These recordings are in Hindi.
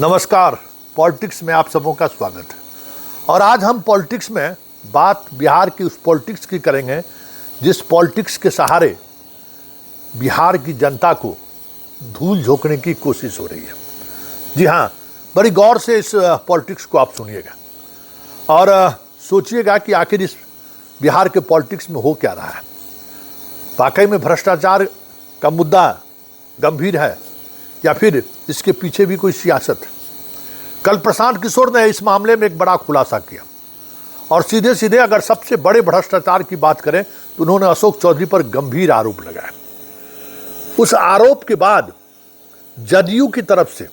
नमस्कार। पॉलिटिक्स में आप सबों का स्वागत है। और आज हम पॉलिटिक्स में बात बिहार की उस पॉलिटिक्स की करेंगे जिस पॉलिटिक्स के सहारे बिहार की जनता को धूल झोंकने की कोशिश हो रही है। जी हाँ, बड़ी गौर से इस पॉलिटिक्स को आप सुनिएगा और सोचिएगा कि आखिर इस बिहार के पॉलिटिक्स में हो क्या रहा है। वाकई में भ्रष्टाचार का मुद्दा गंभीर है या फिर इसके पीछे भी कोई सियासत है। कल प्रशांत किशोर ने इस मामले में एक बड़ा खुलासा किया और सीधे सीधे अगर सबसे बड़े भ्रष्टाचार की बात करें तो उन्होंने अशोक चौधरी पर गंभीर आरोप लगाया। उस आरोप के बाद जदयू की तरफ से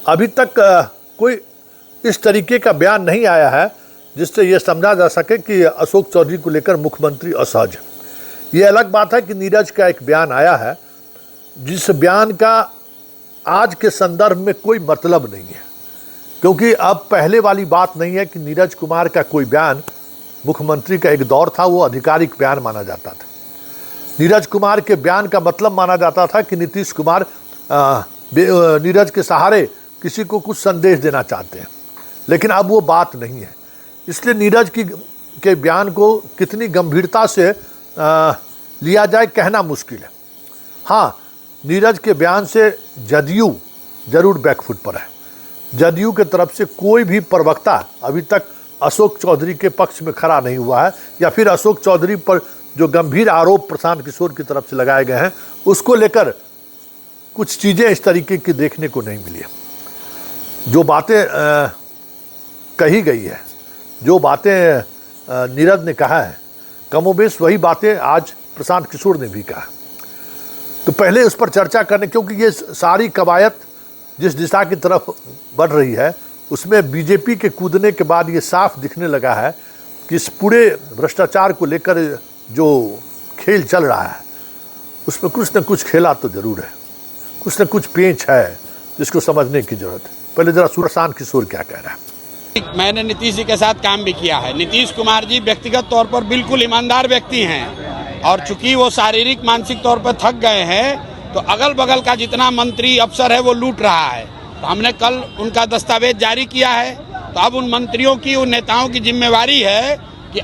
अभी तक कोई इस तरीके का बयान नहीं आया है जिससे यह समझा जा सके कि अशोक चौधरी को लेकर मुख्यमंत्री असहज है। यह अलग बात है कि नीरज का एक बयान आया है जिस बयान का आज के संदर्भ में कोई मतलब नहीं है, क्योंकि अब पहले वाली बात नहीं है कि नीरज कुमार का कोई बयान, मुख्यमंत्री का एक दौर था वो आधिकारिक बयान माना जाता था। नीरज कुमार के बयान का मतलब माना जाता था कि नीतीश कुमार नीरज के सहारे किसी को कुछ संदेश देना चाहते हैं, लेकिन अब वो बात नहीं है। इसलिए नीरज के बयान को कितनी गंभीरता से लिया जाए कहना मुश्किल है। हाँ, नीरज के बयान से जदयू जरूर बैकफुट पर है। जदयू के तरफ से कोई भी प्रवक्ता अभी तक अशोक चौधरी के पक्ष में खड़ा नहीं हुआ है या फिर अशोक चौधरी पर जो गंभीर आरोप प्रशांत किशोर की तरफ से लगाए गए हैं उसको लेकर कुछ चीज़ें इस तरीके की देखने को नहीं मिली है। जो बातें कही गई है, जो बातें नीरज ने कहा है, कमोबेश वही बातें आज प्रशांत किशोर ने भी कहा। तो पहले उस पर चर्चा करने, क्योंकि ये सारी कवायद जिस दिशा की तरफ बढ़ रही है उसमें बीजेपी के कूदने के बाद ये साफ दिखने लगा है कि इस पूरे भ्रष्टाचार को लेकर जो खेल चल रहा है उसमें कुछ न कुछ खेला तो जरूर है, कुछ न कुछ पेंच है जिसको समझने की जरूरत है। पहले जरा प्रशांत किशोर क्या कह रहा है। मैंने नीतीश जी के साथ काम भी किया है। नीतीश कुमार जी व्यक्तिगत तौर पर बिल्कुल ईमानदार व्यक्ति हैं और चूंकि वो शारीरिक मानसिक तौर पर थक गए हैं तो अगल बगल का जितना मंत्री अफसर है वो लूट रहा है। तो हमने कल उनका दस्तावेज जारी किया है। तो अब उन मंत्रियों की, उन नेताओं की जिम्मेवारी है कि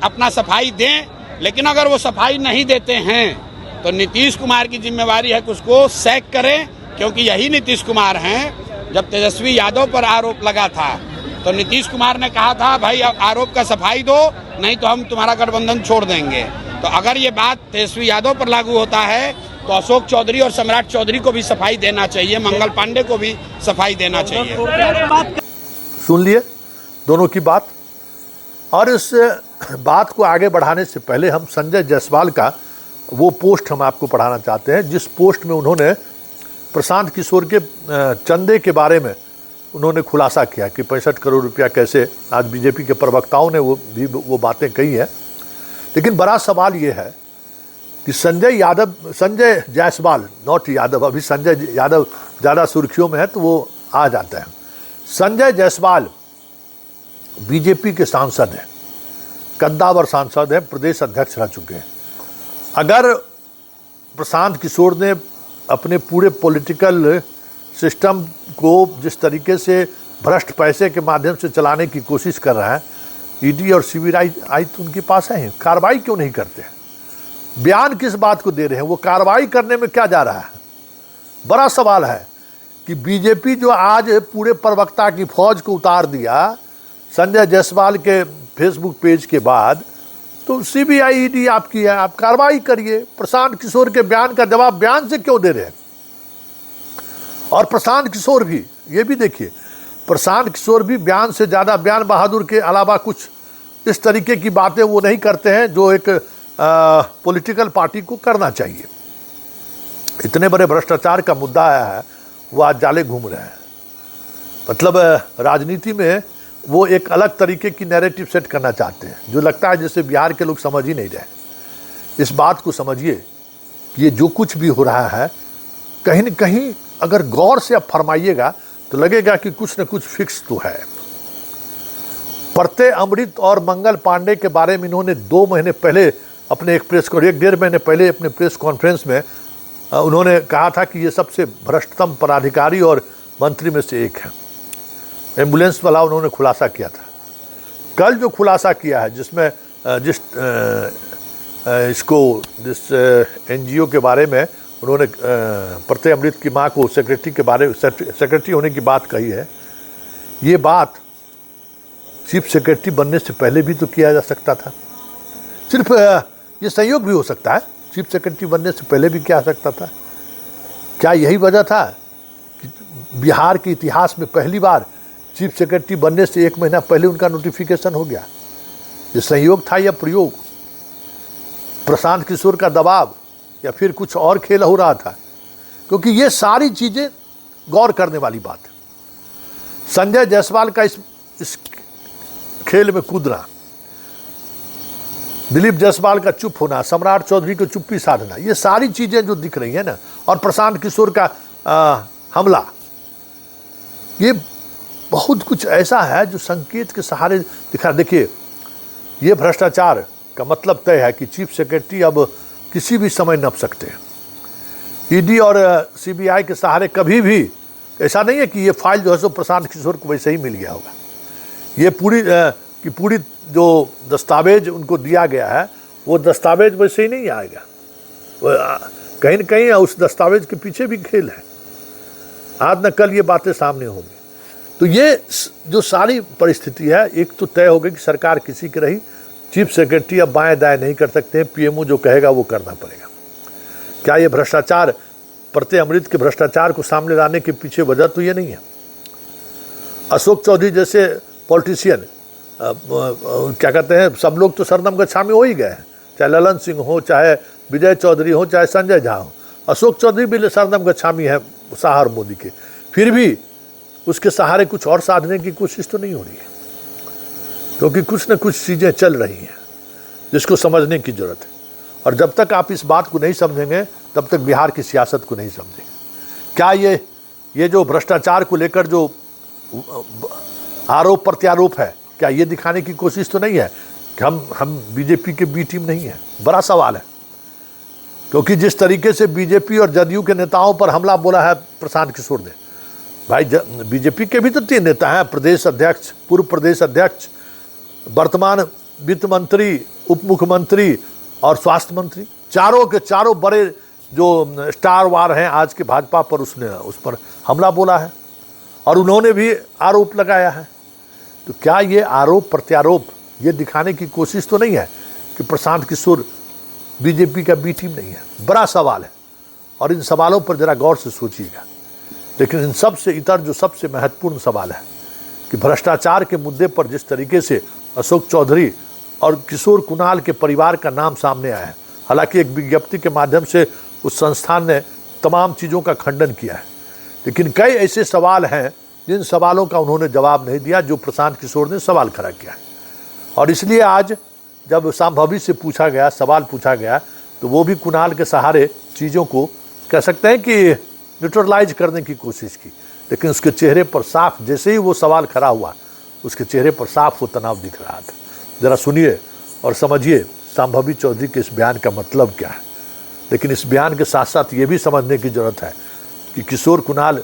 अपना सफाई दें, लेकिन अगर वो सफाई नहीं देते हैं तो नीतीश कुमार की जिम्मेवारी है कि उसको सैक करें, क्योंकि यही नीतीश कुमार हैं। जब तेजस्वी यादव पर आरोप लगा था तो नीतीश कुमार ने कहा था भाई आरोप का सफाई दो, नहीं तो हम तुम्हारा गठबंधन छोड़ देंगे। तो अगर ये बात तेजस्वी यादव पर लागू होता है तो अशोक चौधरी और सम्राट चौधरी को भी सफाई देना चाहिए, मंगल पांडे को भी सफाई देना चाहिए। सुन लिए दोनों की बात। और इस बात को आगे बढ़ाने से पहले हम संजय जायसवाल का वो पोस्ट हम आपको पढ़ाना चाहते हैं जिस पोस्ट में उन्होंने प्रशांत किशोर के चंदे के बारे में उन्होंने खुलासा किया कि 65 करोड़ रुपया कैसे, आज बीजेपी के प्रवक्ताओं ने वो बातें कही है। लेकिन बड़ा सवाल ये है कि संजय जायसवाल, नॉट यादव, अभी संजय यादव ज़्यादा सुर्खियों में है तो वो आ जाता है। संजय जायसवाल बीजेपी के सांसद हैं, कद्दावर सांसद हैं, प्रदेश अध्यक्ष रह चुके हैं। अगर प्रशांत किशोर ने अपने पूरे पॉलिटिकल सिस्टम को जिस तरीके से भ्रष्ट पैसे के माध्यम से चलाने की कोशिश कर रहा है, ईडी और सीबीआई तो उनके पास है, कार्रवाई क्यों नहीं करते हैं? बयान किस बात को दे रहे हैं? वो कार्रवाई करने में क्या जा रहा है? बड़ा सवाल है कि बीजेपी जो आज पूरे प्रवक्ता की फौज को उतार दिया संजय जायसवाल के फेसबुक पेज के बाद, तो सीबीआई ईडी आपकी है, आप कार्रवाई करिए। प्रशांत किशोर के बयान का जवाब बयान से क्यों दे रहे हैं? और प्रशांत किशोर भी, ये भी देखिए, प्रशांत किशोर भी बयान से ज़्यादा, बयान बहादुर के अलावा कुछ इस तरीके की बातें वो नहीं करते हैं जो एक पॉलिटिकल पार्टी को करना चाहिए। इतने बड़े भ्रष्टाचार का मुद्दा आया है, वो आज जाले घूम रहे हैं। मतलब राजनीति में वो एक अलग तरीके की नैरेटिव सेट करना चाहते हैं जो लगता है जैसे बिहार के लोग समझ ही नहीं रहे। इस बात को समझिए कि ये जो कुछ भी हो रहा है, कहीं न कहीं अगर गौर से आप फरमाइएगा तो लगेगा कि कुछ न कुछ फिक्स तो है। प्रत्यय अमृत और मंगल पांडे के बारे में इन्होंने 2 महीने पहले अपने एक 1.5 महीने पहले अपने प्रेस कॉन्फ्रेंस में उन्होंने कहा था कि ये सबसे भ्रष्टतम पदाधिकारी और मंत्री में से एक है। एम्बुलेंस वाला उन्होंने खुलासा किया था। कल जो खुलासा किया है जिसमें जिस एनजीओ के बारे में उन्होंने प्रत्यय अमृत की मां को सेक्रेटरी होने की बात कही है, ये बात चीफ सेक्रेटरी बनने से पहले भी तो किया जा सकता था। सिर्फ ये संयोग भी हो सकता है, चीफ सेक्रेटरी बनने से पहले भी किया जा सकता था। क्या यही वजह था कि बिहार के इतिहास में पहली बार चीफ सेक्रेटरी बनने से 1 महीना पहले उनका नोटिफिकेशन हो गया? ये संयोग था या प्रयोग, प्रशांत किशोर का दबाव, या फिर कुछ और खेल हो रहा था? क्योंकि ये सारी चीज़ें गौर करने वाली बात है। संजय जायसवाल का इस खेल में कूदना, दिलीप जायसवाल का चुप होना, सम्राट चौधरी को चुप्पी साधना, ये सारी चीज़ें जो दिख रही है ना, और प्रशांत किशोर का हमला, ये बहुत कुछ ऐसा है जो संकेत के सहारे दिखा। देखिए, ये भ्रष्टाचार का मतलब तय है कि चीफ सेक्रेटरी अब किसी भी समय नप सकते हैं। ईडी और सीबीआई के सहारे कभी भी, ऐसा नहीं है कि ये फाइल जो है सो प्रशांत किशोर को वैसे ही मिल गया होगा। ये पूरी जो दस्तावेज उनको दिया गया है, वो दस्तावेज वैसे ही नहीं आएगा, कहीं न कहीं उस दस्तावेज के पीछे भी खेल है। आज न कल ये बातें सामने होंगी। तो ये जो सारी परिस्थिति है, एक तो तय हो गई कि सरकार किसी की रही, चीफ सेक्रेटरी अब बाएं दाएं नहीं कर सकते हैं, पीएमओ जो कहेगा वो करना पड़ेगा। क्या ये भ्रष्टाचार, प्रत्यय अमृत के भ्रष्टाचार को सामने लाने के पीछे वजह तो ये नहीं है? अशोक चौधरी जैसे पॉलिटिशियन, क्या कहते हैं, सब लोग तो सरदम गच्छामी हो ही गए हैं, चाहे ललन सिंह हो, चाहे विजय चौधरी हो, चाहे संजय झा हो। अशोक चौधरी भी सरदम गच्छामी है शाह और मोदी के, फिर भी उसके सहारे कुछ और साधने की कोशिश तो नहीं हो रही है, क्योंकि कुछ न कुछ चीज़ें चल रही हैं जिसको समझने की ज़रूरत है। और जब तक आप इस बात को नहीं समझेंगे, तब तक बिहार की सियासत को नहीं समझेंगे। क्या ये जो भ्रष्टाचार को लेकर जो आरोप प्रत्यारोप है, क्या ये दिखाने की कोशिश तो नहीं है कि हम बीजेपी के बी टीम नहीं है? बड़ा सवाल है, क्योंकि जिस तरीके से बीजेपी और जदयू के नेताओं पर हमला बोला है प्रशांत किशोर ने, भाई बीजेपी के भी तो 3 नेता हैं, प्रदेश अध्यक्ष, पूर्व प्रदेश अध्यक्ष, वर्तमान वित्त मंत्री, उप मुख्यमंत्री और स्वास्थ्य मंत्री, चारों के चारों बड़े जो स्टार वार हैं आज के भाजपा पर, उसने उस पर हमला बोला है और उन्होंने भी आरोप लगाया है। तो क्या ये आरोप प्रत्यारोप ये दिखाने की कोशिश तो नहीं है कि प्रशांत किशोर बीजेपी का बी टीम नहीं है? बड़ा सवाल है, और इन सवालों पर जरा गौर से सोचिएगा। लेकिन इन सब से इतर जो सबसे महत्वपूर्ण सवाल है कि भ्रष्टाचार के मुद्दे पर जिस तरीके से अशोक चौधरी और किशोर कुणाल के परिवार का नाम सामने आया है, हालांकि एक विज्ञप्ति के माध्यम से उस संस्थान ने तमाम चीज़ों का खंडन किया है, लेकिन कई ऐसे सवाल हैं जिन सवालों का उन्होंने जवाब नहीं दिया जो प्रशांत किशोर ने सवाल खड़ा किया है। और इसलिए आज जब संभवी से पूछा गया, सवाल पूछा गया, तो वो भी कुणाल के सहारे चीज़ों को कह सकते हैं कि न्यूट्रलाइज करने की कोशिश की, लेकिन उसके चेहरे पर साफ, जैसे ही वो सवाल खड़ा हुआ, उसके चेहरे पर साफ वो तनाव दिख रहा था। ज़रा सुनिए और समझिए संभवी चौधरी के इस बयान का मतलब क्या है। लेकिन इस बयान के साथ साथ ये भी समझने की ज़रूरत है कि किशोर कुणाल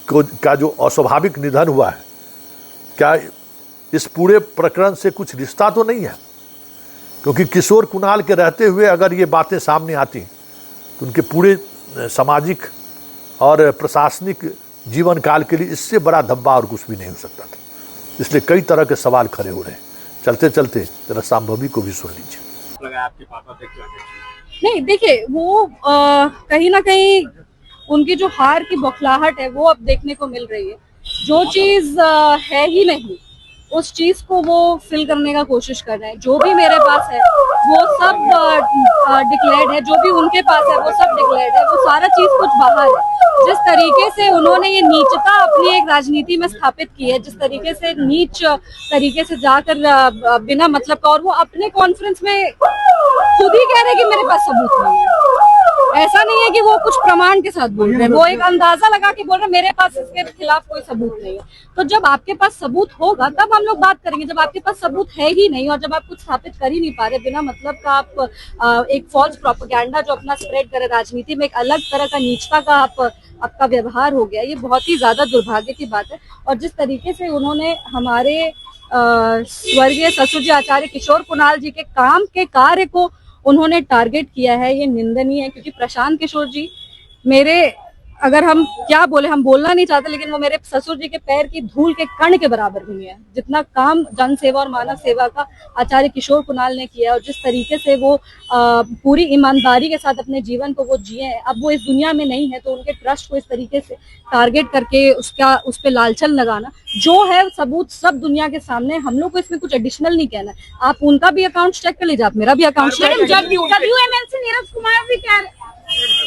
का जो अस्वाभाविक निधन हुआ है, क्या इस पूरे प्रकरण से कुछ रिश्ता तो नहीं है? क्योंकि किशोर कुणाल के रहते हुए अगर ये बातें सामने आती तो उनके पूरे सामाजिक और प्रशासनिक जीवन काल के लिए इससे बड़ा धब्बा और कुछ भी नहीं हो सकता था। इसलिए कई तरह के सवाल खड़े हो रहे हैं। चलते चलते जरा संभवी को भी सुन लीजिए। लगा आपके पापा नहीं, देखिए वो कहीं ना कहीं उनकी जो हार की बौखलाहट है वो अब देखने को मिल रही है। जो चीज है ही नहीं उस चीज को वो फिल करने का कोशिश कर रहे हैं। जो भी मेरे पास है वो सब डिक्लेयर्ड है, जो भी उनके पास है वो सब डिक्लेयर्ड है, वो सारा चीज कुछ बाहर है। जिस तरीके से उन्होंने ये नीचता अपनी एक राजनीति में स्थापित की है, जिस तरीके से नीच तरीके से जाकर बिना मतलब का, और वो अपने कॉन्फ्रेंस में खुद ही कह रहे हैं कि मेरे पास सबूत नहीं है। ऐसा नहीं है कि वो कुछ प्रमाण के साथ बोल रहे हैं, वो एक अंदाजा लगा के बोल रहे हैं मेरे पास इसके खिलाफ कोई सबूत नहीं है। तो जब आपके पास सबूत होगा तब हम लोग बात करेंगे। जब आपके पास सबूत है ही नहीं और जब आप कुछ स्थापित कर ही नहीं पा रहे, बिना मतलब का आप एक फॉल्स प्रोपेगेंडा जो अपना स्प्रेड करे राजनीति में, एक अलग तरह का नीचता का आपका व्यवहार हो गया, ये बहुत ही ज्यादा दुर्भाग्य की बात है। और जिस तरीके से उन्होंने हमारे स्वर्गीय ससुर जी आचार्य किशोर कुणाल जी के काम के कार्य को उन्होंने टारगेट किया है, ये निंदनीय है। क्योंकि प्रशांत किशोर जी मेरे, अगर हम क्या बोले, हम बोलना नहीं चाहते, लेकिन वो मेरे ससुर जी के पैर की धूल के कण के बराबर हुई है। जितना काम जन सेवा और मानव सेवा का आचार्य किशोर कुणाल ने किया और जिस तरीके से वो पूरी ईमानदारी के साथ अपने जीवन को वो जिए हैं, अब वो इस दुनिया में नहीं है, तो उनके ट्रस्ट को इस तरीके से टारगेट करके उस पर लालचन लगाना जो है, सबूत सब दुनिया के सामने। हम लोग को इसमें कुछ एडिशनल नहीं कहना है। आप उनका भी अकाउंट चेक कर लीजिए, आप मेरा भी अकाउंट चेक कर लीजिए। WMLC नीरज कुमार भी कह रहे